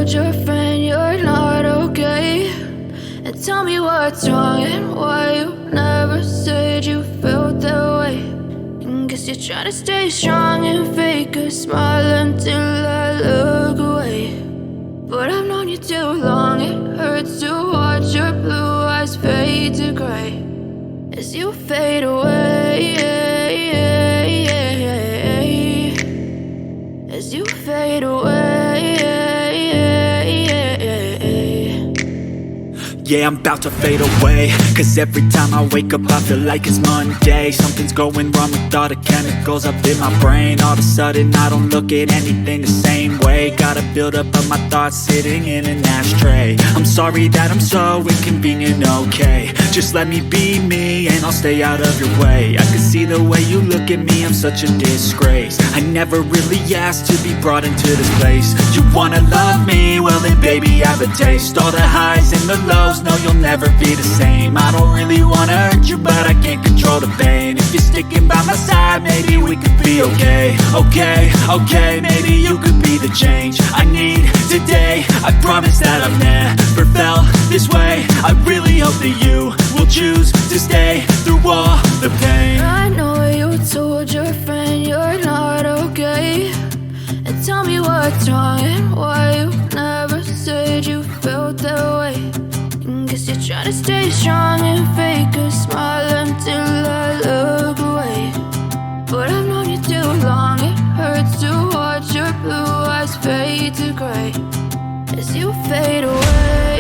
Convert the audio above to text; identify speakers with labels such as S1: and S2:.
S1: told your friend you're not okay? And tell me what's wrong and why you never said you felt that way. And guess you're trying to stay strong and fake a smile until I look away. But I've known you too long, it hurts to watch your blue eyes fade to gray as you fade away, as you fade away.
S2: Yeah, I'm about to fade away, cause every time I wake up I feel like it's Monday. Something's going wrong with all the chemicals up in my brain. All of a sudden I don't look at anything the same way. Gotta build up of my thoughts sitting in an ashtray. I'm sorry that I'm so inconvenient, okay? Just let me be me and I'll stay out of your way. I can see the way you look at me, I'm such a disgrace. I never really asked to be brought into this place. You wanna love me? Well then baby I have a taste. All the highs and the lows, no you'll never be the same. I don't really wanna hurt you but I can't control the pain. If you're sticking by my side maybe we could be okay. Okay, maybe you could be the change I need today. I promise that I've never felt this way. I really hope that you will choose to stay through all the pain.
S1: I know you told your friend you're not okay. And tell me what's wrong and why you never said you felt that way. And guess you're trying to stay strong and fake a smile until I look away. But I've known you too long, it hurts to watch your blue eyes fade to gray as you fade away.